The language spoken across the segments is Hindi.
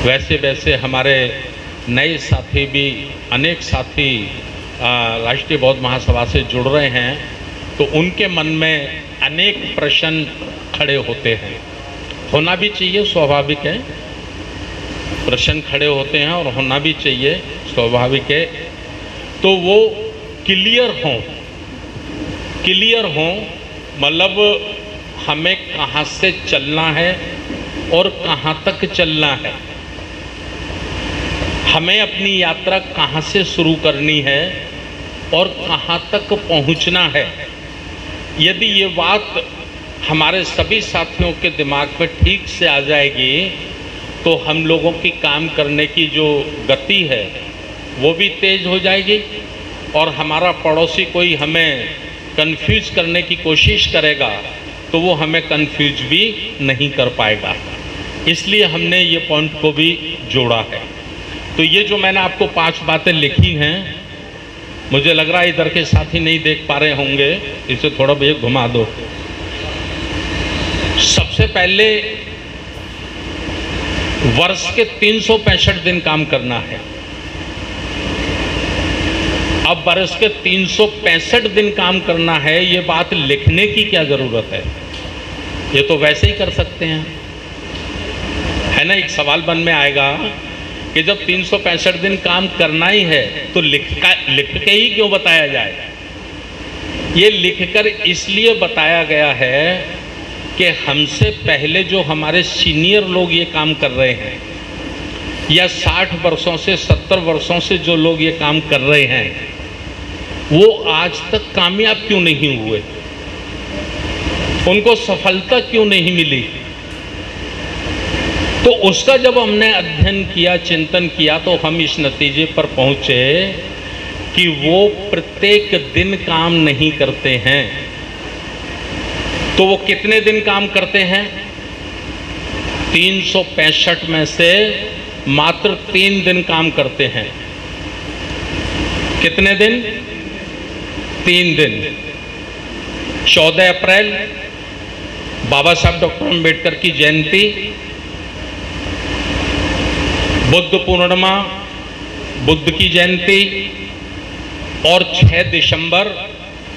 वैसे वैसे हमारे नए साथी भी, अनेक साथी राष्ट्रीय बौद्ध महासभा से जुड़ रहे हैं, तो उनके मन में अनेक प्रश्न खड़े होते हैं। होना भी चाहिए, स्वाभाविक है, प्रश्न खड़े होते हैं और होना भी चाहिए, स्वाभाविक है। तो वो क्लियर हों, मतलब हमें कहाँ से चलना है और कहाँ तक चलना है, हमें अपनी यात्रा कहाँ से शुरू करनी है और कहाँ तक पहुँचना है। यदि ये बात हमारे सभी साथियों के दिमाग में ठीक से आ जाएगी तो हम लोगों की काम करने की जो गति है वो भी तेज हो जाएगी, और हमारा पड़ोसी कोई हमें कंफ्यूज करने की कोशिश करेगा तो वो हमें कंफ्यूज भी नहीं कर पाएगा। इसलिए हमने ये पॉइंट को भी जोड़ा है। तो ये जो मैंने आपको 5 बातें लिखी हैं, मुझे लग रहा है इधर के साथी नहीं देख पा रहे होंगे, इसे थोड़ा भैया घुमा दो। सबसे पहले वर्ष के 365 दिन काम करना है। अब वर्ष के 365 दिन काम करना है, ये बात लिखने की क्या ज़रूरत है, ये तो वैसे ही कर सकते हैं, है ना। एक सवाल मन में आएगा कि जब 365 दिन काम करना ही है तो लिख के ही क्यों बताया जाए। ये लिखकर इसलिए बताया गया है कि हमसे पहले जो हमारे सीनियर लोग ये काम कर रहे हैं, या 60 वर्षों से 70 वर्षों से जो लोग ये काम कर रहे हैं, वो आज तक कामयाब क्यों नहीं हुए, उनको सफलता क्यों नहीं मिली। तो उसका जब हमने अध्ययन किया, चिंतन किया, तो हम इस नतीजे पर पहुंचे कि वो प्रत्येक दिन काम नहीं करते हैं। तो वो कितने दिन काम करते हैं? 365 में से मात्र 3 दिन काम करते हैं। कितने दिन? 3 दिन। 14 अप्रैल बाबा साहब डॉक्टर अम्बेडकर की जयंती, बुद्ध पूर्णिमा बुद्ध की जयंती, और 6 दिसंबर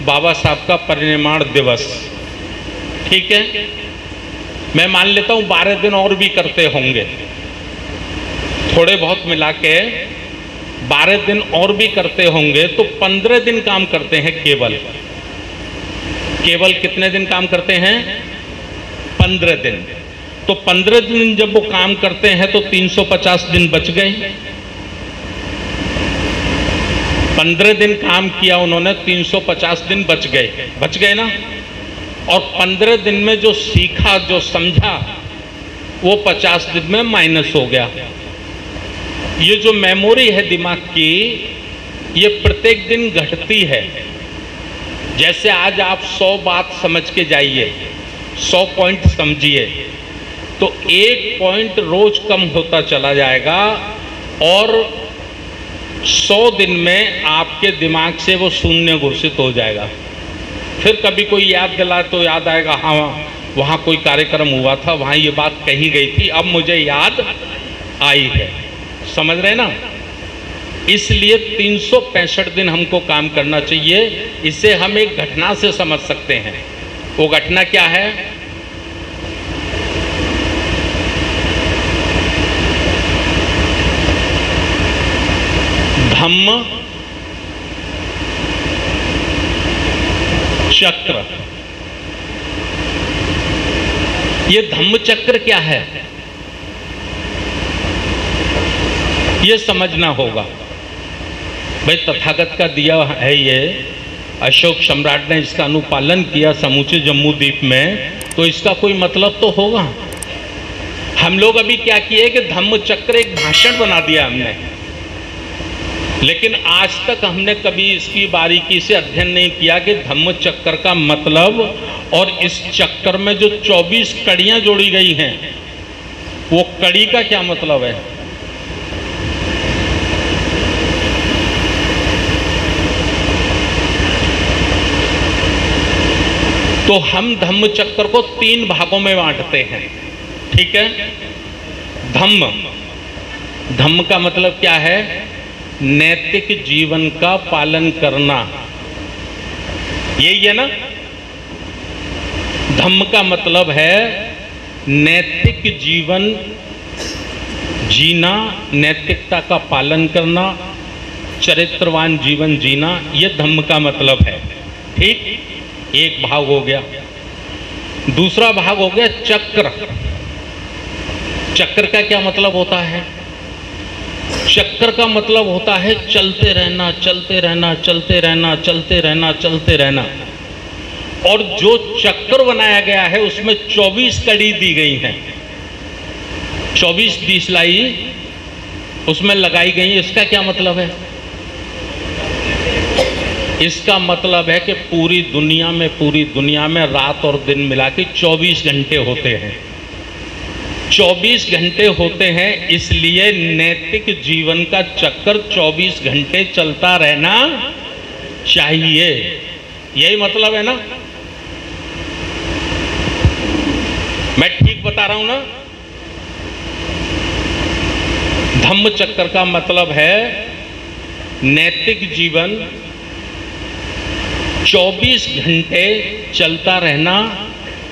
बाबा साहब का परिनिर्वाण दिवस। ठीक है, मैं मान लेता हूं 12 दिन और भी करते होंगे, थोड़े बहुत मिला के 12 दिन और भी करते होंगे, तो 15 दिन काम करते हैं केवल। केवल कितने दिन काम करते हैं? 15 दिन। तो 15 दिन जब वो काम करते हैं तो 350 दिन बच गए। 15 दिन काम किया उन्होंने, 350 दिन बच गए ना। और 15 दिन में जो सीखा, जो समझा, वो 50 दिन में माइनस हो गया। ये जो मेमोरी है दिमाग की, ये प्रत्येक दिन घटती है। जैसे आज आप 100 बात समझ के जाइए, 100 पॉइंट समझिए, तो 1 पॉइंट रोज कम होता चला जाएगा, और 100 दिन में आपके दिमाग से वो शून्य घोषित हो जाएगा। फिर कभी कोई याद दिलाए तो याद आएगा, हाँ वहाँ कोई कार्यक्रम हुआ था, वहाँ ये बात कही गई थी, अब मुझे याद आई है। समझ रहे ना? इसलिए 365 दिन हमको काम करना चाहिए। इसे हम एक घटना से समझ सकते हैं। वो घटना क्या है? धम्म चक्र। ये धम्म चक्र क्या है, ये समझना होगा। भाई तथागत का दिया है ये, अशोक सम्राट ने इसका अनुपालन किया समूचे जम्मू द्वीप में, तो इसका कोई मतलब तो होगा। हम लोग अभी क्या किए कि धम्म चक्र एक भाषण बना दिया हमने, लेकिन आज तक हमने कभी इसकी बारीकी से अध्ययन नहीं किया कि धम्म चक्र का मतलब, और इस चक्कर में जो 24 कड़ियां जोड़ी गई हैं, वो कड़ी का क्या मतलब है। तो हम धम्म चक्र को 3 भागों में बांटते हैं। ठीक है, धम्म धम्म का मतलब क्या है? नैतिक जीवन का पालन करना, यही है ना। धम्म का मतलब है नैतिक जीवन जीना, नैतिकता का पालन करना, चरित्रवान जीवन जीना, यह धम्म का मतलब है। ठीक, एक भाग हो गया। दूसरा भाग हो गया चक्र। चक्र का क्या मतलब होता है? चक्र का मतलब होता है चलते रहना, चलते रहना, चलते रहना, चलते रहना, चलते रहना। और जो चक्र बनाया गया है उसमें 24 कड़ी दी गई हैं, 24 दिशलाई उसमें लगाई गई। इसका क्या मतलब है? इसका मतलब है कि पूरी दुनिया में रात और दिन मिला के 24 घंटे होते हैं। 24 घंटे होते हैं, इसलिए नैतिक जीवन का चक्कर 24 घंटे चलता रहना चाहिए। यही मतलब है ना? मैं ठीक बता रहा हूं ना? धम्म चक्र का मतलब है नैतिक जीवन 24 घंटे चलता रहना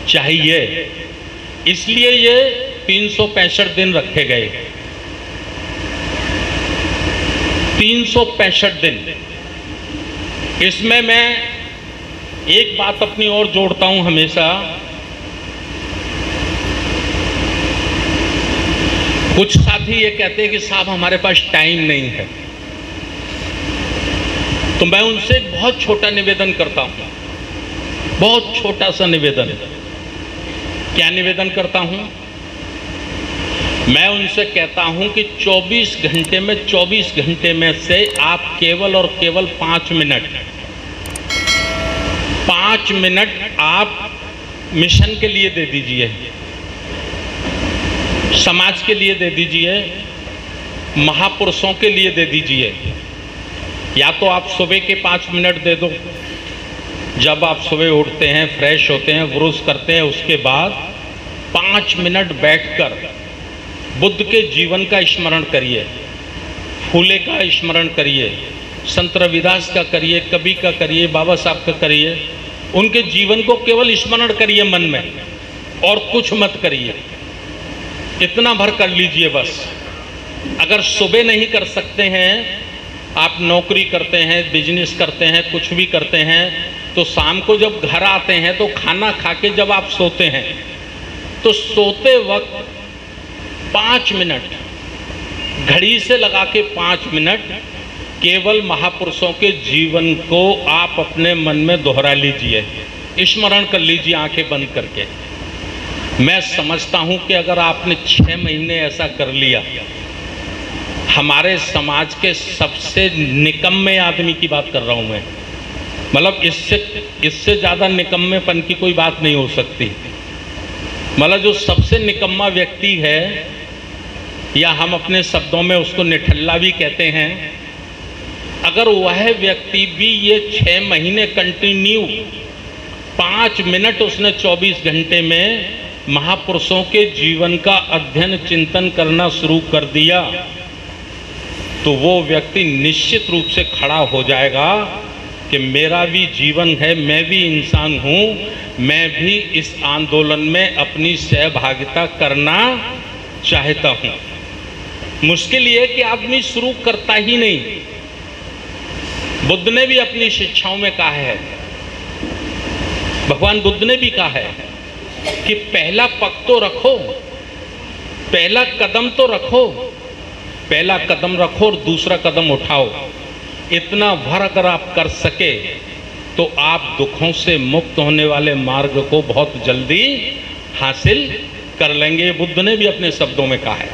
चाहिए, इसलिए ये 365 दिन रखे गए। 365 दिन। इसमें मैं एक बात अपनी और जोड़ता हूं हमेशा। कुछ साथी ये कहते हैं कि साहब हमारे पास टाइम नहीं है, तो मैं उनसे एक बहुत छोटा निवेदन करता हूं, बहुत छोटा सा निवेदन। क्या निवेदन करता हूं? मैं उनसे कहता हूं कि 24 घंटे में से आप केवल और केवल 5 मिनट आप मिशन के लिए दे दीजिए, समाज के लिए दे दीजिए, महापुरुषों के लिए दे दीजिए। या तो आप सुबह के 5 मिनट दे दो, जब आप सुबह उठते हैं, फ्रेश होते हैं, ब्रश करते हैं, उसके बाद 5 मिनट बैठकर बुद्ध के जीवन का स्मरण करिए, फूले का स्मरण करिए, संत रविदास का करिए, कवि का करिए, बाबा साहब का करिए। उनके जीवन को केवल स्मरण करिए मन में, और कुछ मत करिए। इतना भर कर लीजिए बस। अगर सुबह नहीं कर सकते हैं, आप नौकरी करते हैं, बिजनेस करते हैं, कुछ भी करते हैं, तो शाम को जब घर आते हैं तो खाना खा के जब आप सोते हैं, तो सोते वक्त 5 मिनट घड़ी से लगा के 5 मिनट केवल महापुरुषों के जीवन को आप अपने मन में दोहरा लीजिए, स्मरण कर लीजिए आंखें बंद करके। मैं समझता हूं कि अगर आपने 6 महीने ऐसा कर लिया, हमारे समाज के सबसे निकम्मे आदमी की बात कर रहा हूं मैं, मतलब इससे ज़्यादा निकम्मेपन की कोई बात नहीं हो सकती। मतलब जो सबसे निकम्मा व्यक्ति है, या हम अपने शब्दों में उसको निठल्ला भी कहते हैं, अगर वह व्यक्ति भी ये 6 महीने कंटिन्यू 5 मिनट उसने 24 घंटे में महापुरुषों के जीवन का अध्ययन चिंतन करना शुरू कर दिया, तो वो व्यक्ति निश्चित रूप से खड़ा हो जाएगा कि मेरा भी जीवन है, मैं भी इंसान हूँ, मैं भी इस आंदोलन में अपनी सहभागिता करना चाहता हूँ। मुश्किल ये कि आदमी शुरू करता ही नहीं। बुद्ध ने भी अपनी शिक्षाओं में कहा है, भगवान बुद्ध ने भी कहा है कि पहला पग तो रखो, पहला कदम तो रखो, पहला कदम रखो और दूसरा कदम उठाओ। इतना भर अगर आप कर सके तो आप दुखों से मुक्त होने वाले मार्ग को बहुत जल्दी हासिल कर लेंगे। बुद्ध ने भी अपने शब्दों में कहा है।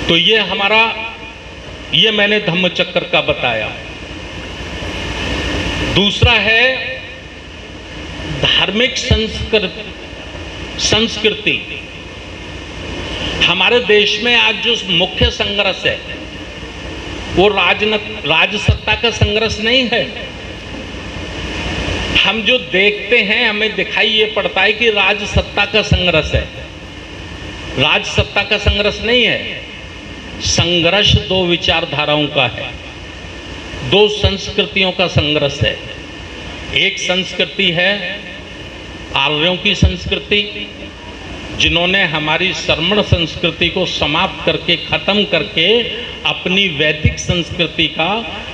तो ये मैंने धम्म चक्र का बताया। दूसरा है धार्मिक संस्कृति। हमारे देश में आज जो मुख्य संघर्ष है वो राजसत्ता का संघर्ष नहीं है। हम जो देखते हैं हमें दिखाई ये पड़ता है कि राजसत्ता का संघर्ष है। राजसत्ता का संघर्ष नहीं है। संघर्ष दो विचारधाराओं का है, दो संस्कृतियों का संघर्ष है। एक संस्कृति है आर्यों की संस्कृति, जिन्होंने हमारी श्रमण संस्कृति को समाप्त करके खत्म करके अपनी वैदिक संस्कृति का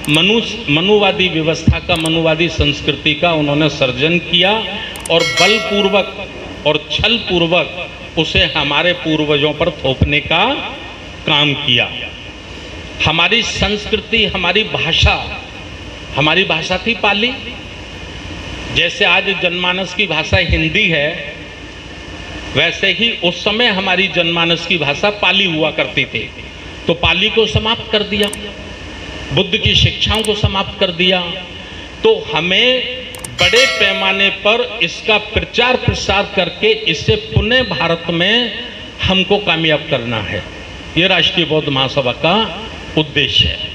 मनुवादी व्यवस्था का, मनुवादी संस्कृति का उन्होंने सर्जन किया और बलपूर्वक और छल पूर्वक उसे हमारे पूर्वजों पर थोपने का काम किया। हमारी संस्कृति, हमारी भाषा थी पाली। जैसे आज जनमानस की भाषा हिंदी है, वैसे ही उस समय हमारी जनमानस की भाषा पाली हुआ करती थी। तो पाली को समाप्त कर दिया, बुद्ध की शिक्षाओं को समाप्त कर दिया। तो हमें बड़े पैमाने पर इसका प्रचार प्रसार करके इसे पुनः भारत में हमको कामयाब करना है। ये राष्ट्रीय बौद्ध महासभा का उद्देश्य है।